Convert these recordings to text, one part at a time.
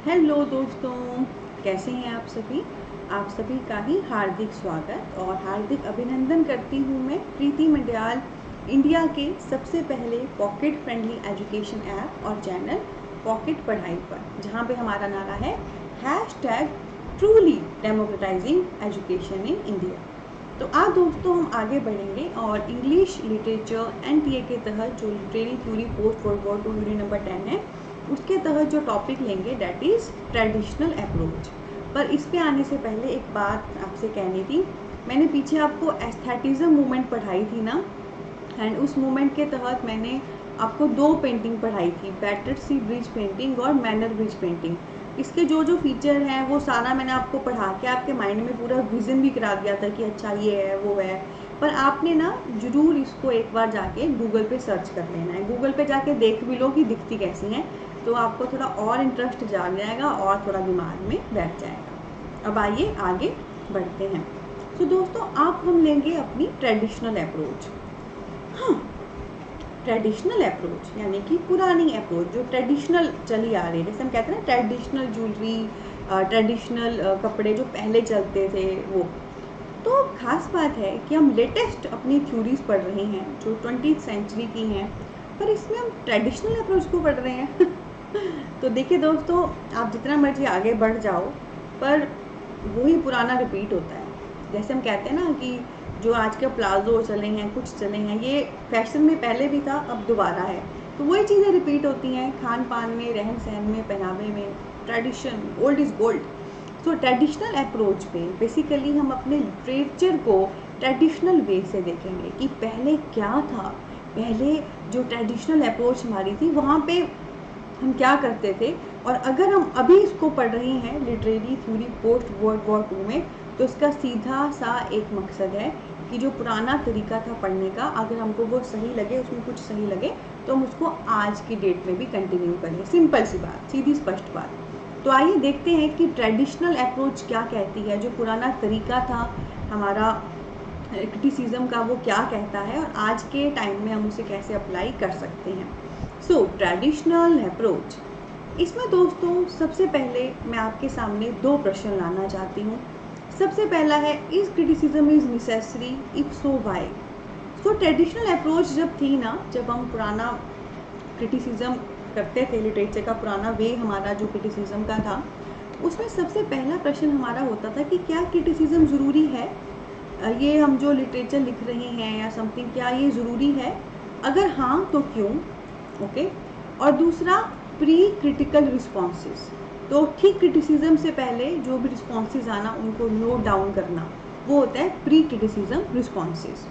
Hello दोस्तों, कैसे हैं आप सभी। आप सभी का ही हार्दिक स्वागत और हार्दिक अभिनंदन करती हूँ मैं प्रीति मंडियाल, इंडिया के सबसे पहले पॉकेट फ्रेंडली एजुकेशन ऐप और चैनल पॉकेट पढ़ाई पर, जहाँ पे हमारा नारा है #ट्रूली डेमोक्रेटाइजिंग एजुकेशन इन इंडिया। तो आज दोस्तों हम आगे बढ़ेंगे और इंग्लिश लिटरेचर NTA के तहत जो literary theory post world war 2 unit number 10 है, उसके तहत जो टॉपिक लेंगे डैट इज़ ट्रेडिशनल अप्रोच। पर इस पे आने से पहले एक बात आपसे कहनी थी। मैंने पीछे आपको एस्थेटिज्म मूवमेंट पढ़ाई थी ना, एंड उस मूवमेंट के तहत मैंने आपको 2 पेंटिंग पढ़ाई थी, बैटर्ड सी ब्रिज पेंटिंग और मैनर ब्रिज पेंटिंग। इसके जो जो फीचर हैं वो सारा मैंने आपको पढ़ा के आपके माइंड में पूरा विजन भी करा दिया था कि अच्छा ये है वो है। पर आपने ना ज़रूर इसको एक बार जाके गूगल पे सर्च कर लेना है, गूगल पे जाके देख भी लो कि दिखती कैसी हैं, तो आपको थोड़ा और इंटरेस्ट जाग जाएगा और थोड़ा दिमाग में बैठ जाएगा। अब आइए आगे बढ़ते हैं। तो दोस्तों आप हम लेंगे अपनी ट्रेडिशनल अप्रोच। हाँ, ट्रेडिशनल अप्रोच यानी कि पुरानी अप्रोच जो ट्रेडिशनल चली आ रही है, जैसे हम कहते हैं ना ट्रेडिशनल ज्वेलरी, ट्रेडिशनल कपड़े जो पहले चलते थे वो। तो खास बात है कि हम लेटेस्ट अपनी थ्योरीज पढ़ रहे हैं जो 20th सेंचुरी की हैं, पर इसमें हम ट्रेडिशनल अप्रोच को पढ़ रहे हैं। तो देखिए दोस्तों, आप जितना मर्जी आगे बढ़ जाओ पर वही पुराना रिपीट होता है। जैसे हम कहते हैं ना कि जो आज के प्लाजो चले हैं, कुछ चले हैं, ये फैशन में पहले भी था, अब दोबारा है। तो वही चीज़ें रिपीट होती हैं, खान पान में, रहन सहन में, पहनावे में। Tradition, old is gold. तो ट्रेडिशनल अप्रोच पे बेसिकली हम अपने लिटरेचर को ट्रेडिशनल वे से देखेंगे कि पहले क्या था, पहले जो ट्रेडिशनल अप्रोच हमारी थी वहाँ पे हम क्या करते थे, और अगर हम अभी इसको पढ़ रहे हैं literary theory post world war 2 में, तो इसका सीधा सा एक मकसद है कि जो पुराना तरीका था पढ़ने का, अगर हमको वो सही लगे, उसमें कुछ सही लगे, तो हम उसको आज की डेट में भी कंटिन्यू करें। सिंपल सी बात, सीधी स्पष्ट बात। तो आइए देखते हैं कि ट्रेडिशनल अप्रोच क्या कहती है, जो पुराना तरीका था हमारा क्रिटिसिज्म का, वो क्या कहता है और आज के टाइम में हम उसे कैसे अप्लाई कर सकते हैं। सो ट्रेडिशनल अप्रोच, इसमें दोस्तों सबसे पहले मैं आपके सामने 2 प्रश्न लाना चाहती हूँ। सबसे पहला है, is criticism is necessary, if so why. So traditional approach जब थी ना, जब हम पुराना क्रिटिसिज्म करते थे, लिटरेचर का पुराना वे हमारा जो क्रिटिसिज्म का था, उसमें सबसे पहला प्रश्न हमारा होता था कि क्या क्रिटिसिज्म ज़रूरी है, ये हम जो लिटरेचर लिख रहे हैं या समथिंग, क्या ये ज़रूरी है, अगर हाँ तो क्यों। ओके। और दूसरा, प्री क्रिटिकल रिस्पॉन्सेस, तो ठीक क्रिटिसिज्म से पहले जो भी रिस्पॉन्सेज आना उनको नोट डाउन करना, वो होता है प्री क्रिटिसिज्म रिस्पॉन्सेज।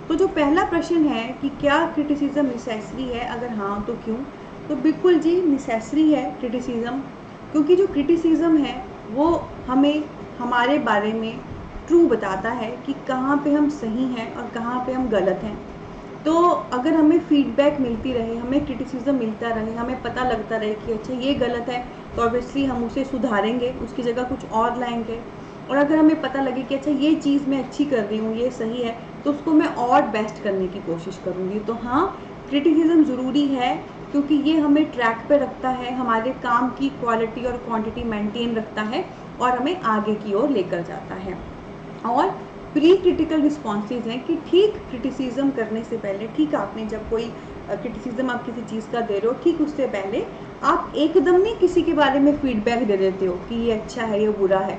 तो जो पहला प्रश्न है कि क्या क्रिटिसिज्म नेसेसरी है, अगर हाँ तो क्यों, तो बिल्कुल जी नेसेसरी है क्रिटिसिज्म, क्योंकि जो क्रिटिसिज्म है वो हमें हमारे बारे में ट्रू बताता है कि कहाँ पे हम सही हैं और कहाँ पे हम गलत हैं। तो अगर हमें फीडबैक मिलती रहे, हमें क्रिटिसिज्म मिलता रहे, हमें पता लगता रहे कि अच्छा ये गलत है, तो ऑब्वियसली हम उसे सुधारेंगे, उसकी जगह कुछ और लाएंगे। और अगर हमें पता लगे कि अच्छा ये चीज़ मैं अच्छी कर रही हूँ, ये सही है, तो उसको मैं और बेस्ट करने की कोशिश करूँगी। तो हाँ, क्रिटिसिज्म ज़रूरी है, क्योंकि ये हमें ट्रैक पे रखता है, हमारे काम की क्वालिटी और क्वांटिटी मेंटेन रखता है और हमें आगे की ओर लेकर जाता है। और प्री क्रिटिकल रिस्पॉन्सेज हैं कि ठीक क्रिटिसिज्म करने से पहले, ठीक आपने जब कोई क्रिटिसिज्म आप किसी चीज़ का दे रहे हो, ठीक उससे पहले आप एकदम नहीं किसी के बारे में फीडबैक दे देते हो कि ये अच्छा है ये बुरा है।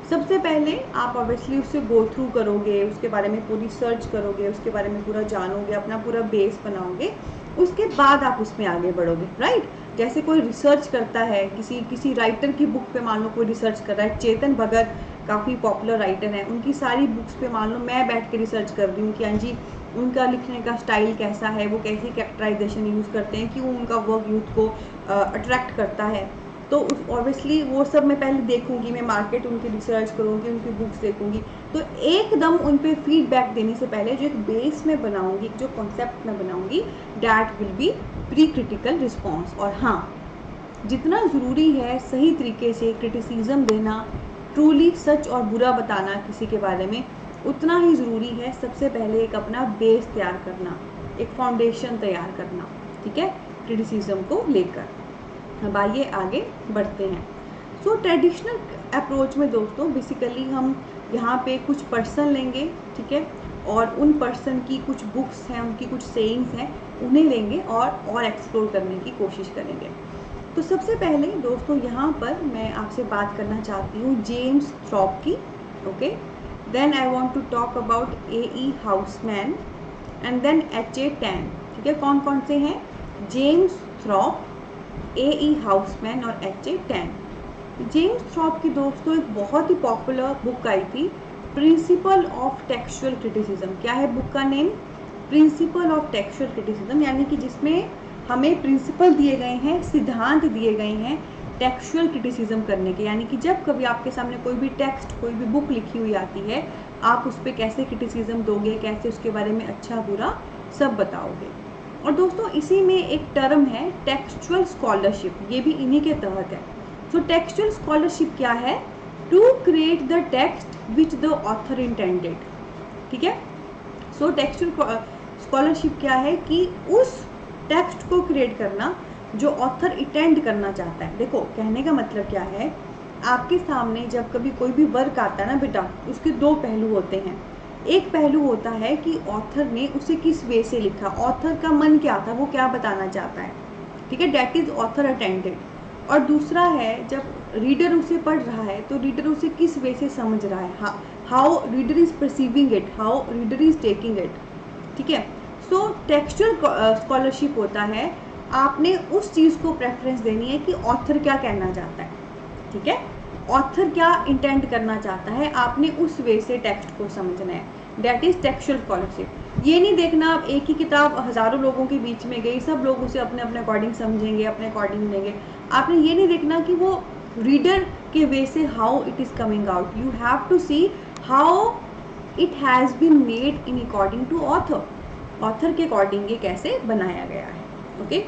सबसे पहले आप ऑब्वियसली उससे गो थ्रू करोगे, उसके बारे में पूरी सर्च करोगे, उसके बारे में पूरा जानोगे, अपना पूरा बेस बनाओगे, उसके बाद आप उसमें आगे बढ़ोगे, राइट। जैसे कोई रिसर्च करता है, किसी राइटर की बुक पे मान लो कोई रिसर्च कर रहा है, चेतन भगत काफ़ी पॉपुलर राइटर हैं, उनकी सारी बुक्स पे मान लो मैं बैठ के रिसर्च कर रही हूँ कि हाँ जी उनका लिखने का स्टाइल कैसा है, वो कैसी कैरेक्टराइजेशन यूज़ करते हैं, क्यों उनका वर्क यूथ को अट्रैक्ट करता है। तो ऑब्वियसली वो सब मैं पहले देखूंगी, मैं मार्केट उनकी रिसर्च करूँगी, उनकी बुक्स देखूंगी। तो एकदम उन पर फीडबैक देने से पहले जो एक बेस में बनाऊंगी, जो कॉन्सेप्ट में बनाऊंगी, that will be pre critical response. और हाँ, जितना ज़रूरी है सही तरीके से क्रिटिसिज्म देना, ट्रूली सच और बुरा बताना किसी के बारे में, उतना ही ज़रूरी है सबसे पहले एक अपना बेस तैयार करना, एक फाउंडेशन तैयार करना, ठीक है, क्रिटिसिज्म को लेकर। अब आइए आगे बढ़ते हैं। सो ट्रेडिशनल अप्रोच में दोस्तों बेसिकली हम यहाँ पे कुछ पर्सन लेंगे, ठीक है, और उन पर्सन की कुछ बुक्स हैं, उनकी कुछ सेइंग्स हैं, उन्हें लेंगे और एक्सप्लोर करने की कोशिश करेंगे। तो सबसे पहले दोस्तों यहाँ पर मैं आपसे बात करना चाहती हूँ जेम्स थ्रॉप की, okay. Then I want to talk about A E. Housman and then H.A. Tan, ठीक है। कौन कौन से हैं? जेम्स थ्रॉप, ए.ई. हाउसमैन और H.A. टैन। जेम्स थ्रॉप की दोस्तों एक बहुत ही पॉपुलर बुक आई थी, प्रिंसिपल ऑफ टेक्सचुअल क्रिटिसिज्म। क्या है बुक का name? Principle of textual criticism, यानी कि जिसमें हमें प्रिंसिपल दिए गए हैं, सिद्धांत दिए गए हैं टेक्सचुअल क्रिटिसिज्म करने के। यानी कि जब कभी आपके सामने कोई भी टेक्स्ट, कोई भी बुक लिखी हुई आती है, आप उस पर कैसे क्रिटिसिज्म दोगे, कैसे उसके बारे में अच्छा बुरा सब बताओगे। और दोस्तों इसी में एक टर्म है टेक्सचुअल स्कॉलरशिप, ये भी इन्हीं के तहत है। सो टेक्सचुअल स्कॉलरशिप क्या है? To create the text which the author intended, ठीक है। सो टेक्सचुअल स्कॉलरशिप क्या है कि उस टेक्स्ट को क्रिएट करना जो ऑथर इंटेंड करना चाहता है। देखो कहने का मतलब क्या है, आपके सामने जब कभी कोई भी वर्क आता है ना बेटा, उसके दो पहलू होते हैं। एक पहलू होता है कि ऑथर ने उसे किस वे से लिखा, ऑथर का मन क्या था, वो क्या बताना चाहता है, ठीक है, डेट इज ऑथर अटेंडेड। और दूसरा है जब रीडर उसे पढ़ रहा है तो रीडर उसे किस वे से समझ रहा है, how reader is perceiving it, how reader is taking it, ठीक है। सो टेक्सचुअल स्कॉलरशिप होता है आपने उस चीज़ को प्रेफरेंस देनी है कि ऑथर क्या कहना चाहता है, ठीक है, ऑथर क्या इंटेंड करना चाहता है, आपने उस वे से टेक्स्ट को समझना है, डेट इज टेक्सचुअल स्कॉलरशिप। ये नहीं देखना आप एक ही किताब हज़ारों लोगों के बीच में गई, सब लोग उसे अपने अपने अकॉर्डिंग समझेंगे, अपने अकॉर्डिंग लेंगे। आपने ये नहीं देखना कि वो रीडर के वे से how it is coming out, you have to see how it has been made in according to author, author के अकॉर्डिंग ये कैसे बनाया गया है, ओके।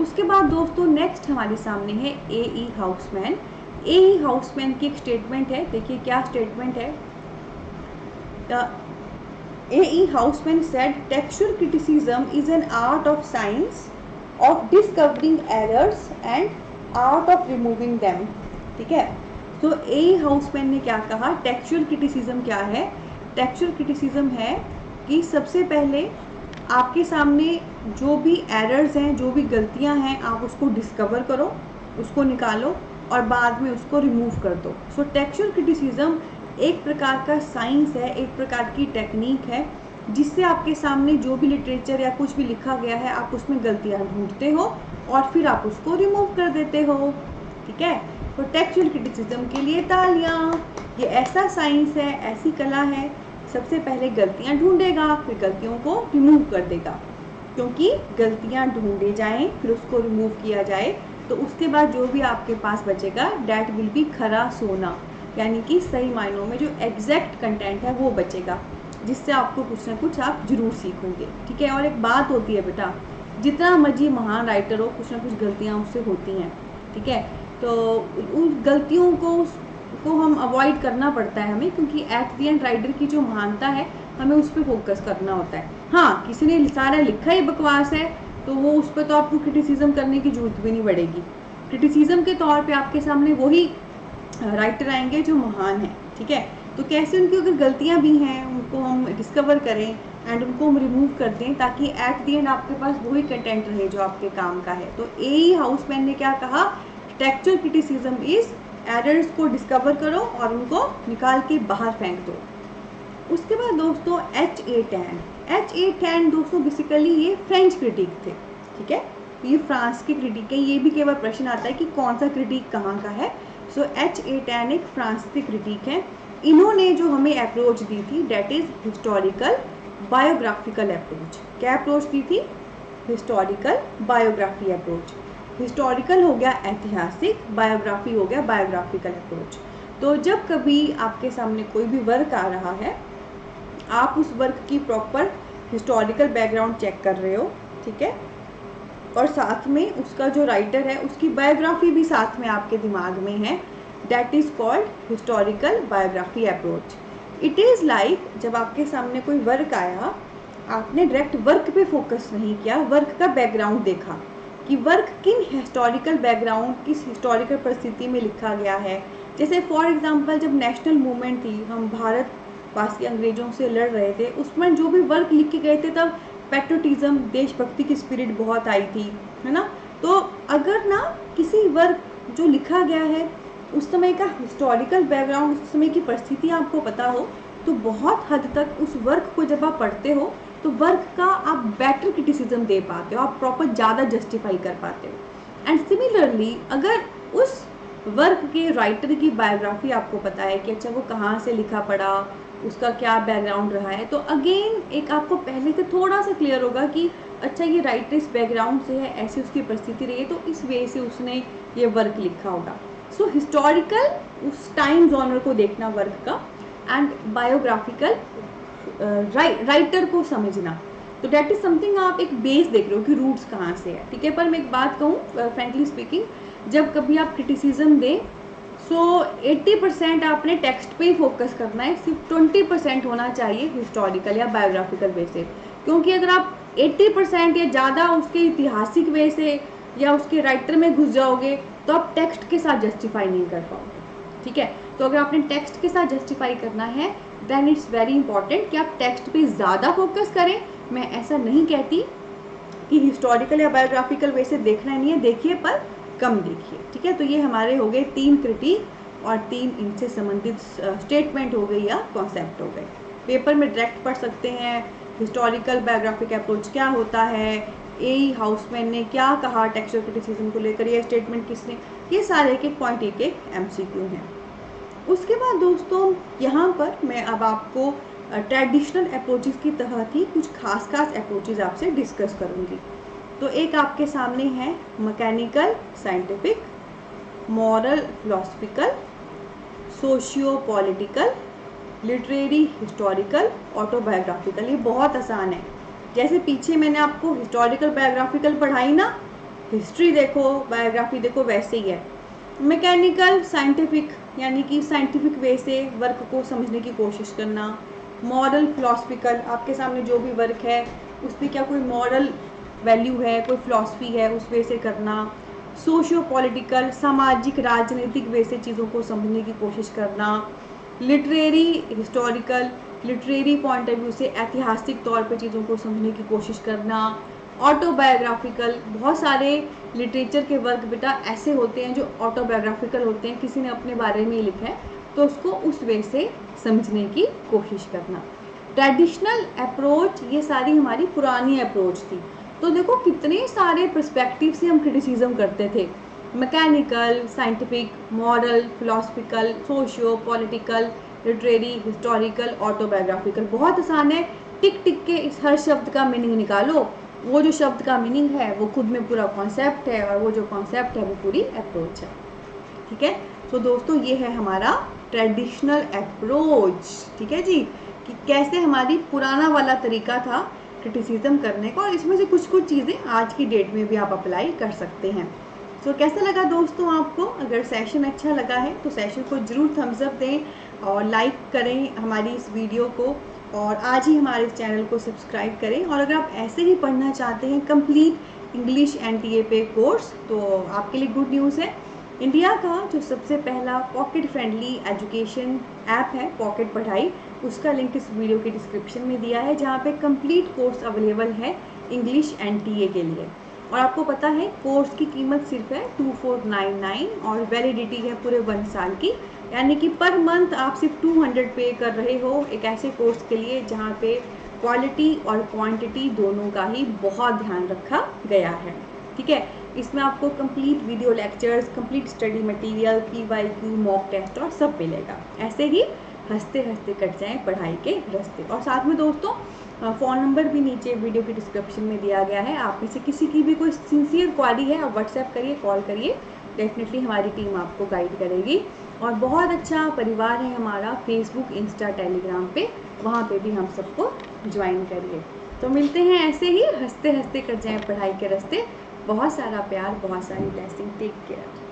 उसके बाद दोस्तों नेक्स्ट हमारे सामने है ए.ई. हाउसमैन। ए.ई. हाउसमैन की एक स्टेटमेंट है, देखिए क्या स्टेटमेंट है। A.E. Housman said textual criticism is an art of science of discovering errors and art of removing them, ठीक है। तो A.E. हाउसमैन ने क्या कहा, टेक्सचुअल क्रिटिसिज्म क्या है? टेक्सचुअल क्रिटिसिज्म है कि सबसे पहले आपके सामने जो भी एरर्स हैं, जो भी गलतियां हैं, आप उसको डिस्कवर करो, उसको निकालो और बाद में उसको रिमूव कर दो। सो टेक्सचुअल क्रिटिसिज्म एक प्रकार का साइंस है, एक प्रकार की टेक्निक है जिससे आपके सामने जो भी लिटरेचर या कुछ भी लिखा गया है आप उसमें गलतियां ढूंढते हो और फिर आप उसको रिमूव कर देते हो, ठीक है। तो टेक्सचुअल क्रिटिसिज्म के लिए तालियां। ये ऐसा साइंस है, ऐसी कला है, सबसे पहले गलतियां ढूंढेगा फिर गलतियों को रिमूव कर देगा, क्योंकि गलतियां ढूंढे जाएं फिर उसको रिमूव किया जाए तो उसके बाद जो भी आपके पास बचेगा डैट विल बी खरा सोना, यानी कि सही मायनों में जो एग्जैक्ट कंटेंट है वो बचेगा, जिससे आपको कुछ ना कुछ आप जरूर सीखोगे, ठीक है। और एक बात होती है बेटा, जितना मर्जी महान राइटर हो कुछ ना कुछ गलतियाँ उससे होती हैं, ठीक है। तो उन गलतियों को हम अवॉइड करना पड़ता है हमें, क्योंकि एट द एंड राइटर की जो महानता है हमें उस पर फोकस करना होता है। हाँ, किसी ने सारा लिखा ही बकवास है तो वो उस पर तो आपको क्रिटिसिज्म करने की जरूरत भी नहीं पड़ेगी। क्रिटिसिज्म के तौर पे आपके सामने वही राइटर आएंगे जो महान है, ठीक है। तो कैसे उनकी अगर गलतियां भी हैं उनको हम डिस्कवर करें एंड उनको हम रिमूव कर दें ताकि एट द एंड आपके पास वही कंटेंट रहे जो आपके काम का है। तो ए.ई. हाउसमैन ने क्या कहा, टेक्सचुअल क्रिटिसिज्म इज एरर्स को डिस्कवर करो और उनको निकाल के बाहर फेंक दो। उसके बाद दोस्तों H.A. टैन। H.A. टैन दोस्तों बेसिकली ये फ्रेंच क्रिटिक थे, ठीक है, ये फ्रांस के क्रिटिक है। ये भी केवल प्रश्न आता है कि कौन सा क्रिटिक कहाँ का है। So H.A. टैन एक फ्रांस के क्रिटिक हैं। इन्होंने जो हमें अप्रोच दी थी that is historical biographical approach. क्या अप्रोच दी थी? Historical biography approach. हिस्टोरिकल हो गया ऐतिहासिक, बायोग्राफी हो गया बायोग्राफिकल अप्रोच। तो जब कभी आपके सामने कोई भी वर्क आ रहा है आप उस वर्क की प्रॉपर हिस्टोरिकल बैकग्राउंड चेक कर रहे हो, ठीक है, और साथ में उसका जो राइटर है उसकी बायोग्राफी भी साथ में आपके दिमाग में है, that is called historical biography approach. It is like जब आपके सामने कोई वर्क आया आपने डायरेक्ट वर्क पे फोकस नहीं किया, वर्क का बैकग्राउंड देखा कि वर्क किन हिस्टोरिकल बैकग्राउंड, किस हिस्टोरिकल परिस्थिति में लिखा गया है। जैसे फॉर एग्जांपल जब नेशनल मूवमेंट थी, हम भारतवासी अंग्रेज़ों से लड़ रहे थे, उसमें जो भी वर्क लिख के गए थे तब पैट्रियोटिज्म, देशभक्ति की स्पिरिट बहुत आई थी, है ना। तो अगर ना किसी वर्क जो लिखा गया है उस समय का हिस्टोरिकल बैकग्राउंड, उस समय की परिस्थिति आपको पता हो, तो बहुत हद तक उस वर्क को जब आप पढ़ते हो तो वर्क का आप बेटर क्रिटिसिज्म दे पाते हो, आप प्रॉपर ज़्यादा जस्टिफाई कर पाते हो। एंड सिमिलरली अगर उस वर्क के राइटर की बायोग्राफी आपको पता है कि अच्छा वो कहाँ से लिखा पड़ा, उसका क्या बैकग्राउंड रहा है, तो अगेन एक आपको पहले से थोड़ा सा क्लियर होगा कि अच्छा ये राइटर इस बैकग्राउंड से है, ऐसी उसकी परिस्थिति रही है, तो इस वे से उसने ये वर्क लिखा होगा। सो हिस्टोरिकल उस टाइम जॉनर को देखना वर्क का, एंड बायोग्राफिकल राइटर को समझना, तो डेट इज समथिंग आप एक बेस देख रहे हो कि रूट्स कहाँ से है, ठीक है। पर मैं एक बात कहूँ फ्रेंकली स्पीकिंग, जब कभी आप क्रिटिसिज्म दें सो 80% आपने टेक्स्ट पे ही फोकस करना है, सिर्फ 20% होना चाहिए हिस्टोरिकल या बायोग्राफिकल वे से, क्योंकि अगर आप 80% या ज़्यादा उसके ऐतिहासिक वे से या उसके राइटर में घुस जाओगे तो आप टेक्स्ट के साथ जस्टिफाई नहीं कर पाओगे, ठीक है। तो अगर आपने टेक्स्ट के साथ जस्टिफाई करना है देन इट्स वेरी इंपॉर्टेंट कि आप टेक्स्ट पे ज़्यादा फोकस करें। मैं ऐसा नहीं कहती कि हिस्टोरिकल या बायोग्राफिकल वे से देखना नहीं है, देखिए पर कम देखिए, ठीक है। तो ये हमारे हो गए 3 क्रिटिक और 3 इनसे संबंधित स्टेटमेंट हो गई या कॉन्सेप्ट हो गए। पेपर में डायरेक्ट पढ़ सकते हैं हिस्टोरिकल बायोग्राफिक अप्रोच क्या होता है, ए हाउसमैन ने क्या कहा टेक्सचुअल क्रिटिसिज्म को लेकर, ये स्टेटमेंट किसने, ये सारे एक एक पॉइंट एक एक MCQ हैं। उसके बाद दोस्तों यहाँ पर मैं अब आपको ट्रेडिशनल अप्रोचेस की तरह ही कुछ खास अप्रोचेस आपसे डिस्कस करूँगी। तो एक आपके सामने है mechanical scientific, moral philosophical, socio political, literary historical, autobiographical. ये बहुत आसान है, जैसे पीछे मैंने आपको हिस्टोरिकल बायोग्राफिकल पढ़ाई ना, हिस्ट्री देखो बायोग्राफी देखो, वैसे ही है। मैकेनिकल साइंटिफिक यानी कि साइंटिफिक वे से वर्क को समझने की कोशिश करना। मॉरल फिलोसफिकल, आपके सामने जो भी वर्क है उसमें क्या कोई मॉरल वैल्यू है, कोई फिलॉसफी है, उस वे से करना। सोशियो पॉलिटिकल, सामाजिक राजनीतिक वे से चीज़ों को समझने की कोशिश करना। Literary historical, literary point of view से ऐतिहासिक तौर पे चीज़ों को समझने की कोशिश करना। ऑटोबायोग्राफिकल, बहुत सारे लिटरेचर के वर्क बेटा ऐसे होते हैं जो ऑटोबायोग्राफिकल होते हैं, किसी ने अपने बारे में लिखा है तो उसको उस वे से समझने की कोशिश करना। ट्रेडिशनल अप्रोच, ये सारी हमारी पुरानी अप्रोच थी। तो देखो कितने सारे पर्सपेक्टिव से हम क्रिटिसिज्म करते थे, mechanical, scientific, moral, philosophical, socio political, literary, historical, autobiographical. बहुत आसान है, टिक टिक के इस हर शब्द का मीनिंग निकालो, वो जो शब्द का मीनिंग है वो खुद में पूरा कॉन्सेप्ट है, और वो जो कॉन्सेप्ट है वो पूरी अप्रोच है, ठीक है। तो दोस्तों ये है हमारा ट्रेडिशनल अप्रोच, ठीक है जी, कि कैसे हमारी पुराना वाला तरीका था क्रिटिसिज्म करने का, और इसमें से कुछ कुछ चीज़ें आज की डेट में भी आप अप्लाई कर सकते हैं। तो कैसा लगा दोस्तों आपको? अगर सेशन अच्छा लगा है तो सेशन को ज़रूर थम्स अप दें और लाइक करें हमारी इस वीडियो को, और आज ही हमारे इस चैनल को सब्सक्राइब करें। और अगर आप ऐसे ही पढ़ना चाहते हैं कंप्लीट इंग्लिश NTA पे कोर्स, तो आपके लिए गुड न्यूज़ है, इंडिया का जो सबसे पहला पॉकेट फ्रेंडली एजुकेशन ऐप है पॉकेट पढ़ाई, उसका लिंक इस वीडियो के डिस्क्रिप्शन में दिया है, जहाँ पे कंप्लीट कोर्स अवेलेबल है इंग्लिश NTA के लिए। और आपको पता है कोर्स की कीमत सिर्फ है 2499 और वैलिडिटी है पूरे 1 साल की, यानी कि पर मंथ आप सिर्फ 200 पे कर रहे हो एक ऐसे कोर्स के लिए जहाँ पे क्वालिटी और क्वांटिटी दोनों का ही बहुत ध्यान रखा गया है, ठीक है। इसमें आपको complete video lectures, complete study material, PYQ, mock test और सब मिलेगा। ऐसे ही हंसते हंसते कट जाएं पढ़ाई के रास्ते। और साथ में दोस्तों फ़ोन नंबर भी नीचे वीडियो के डिस्क्रिप्शन में दिया गया है, आप में से किसी की भी कोई सिंसियर क्वारी है आप व्हाट्सएप करिए, कॉल करिए, डेफिनेटली हमारी टीम आपको गाइड करेगी। और बहुत अच्छा परिवार है हमारा फेसबुक, इंस्टा, टेलीग्राम पे, वहाँ पे भी हम सबको ज्वाइन करिए। तो मिलते हैं ऐसे ही हंसते हंसते कट जाएं पढ़ाई के रास्ते। बहुत सारा प्यार, बहुत सारी ब्लेसिंग, टेक केयर।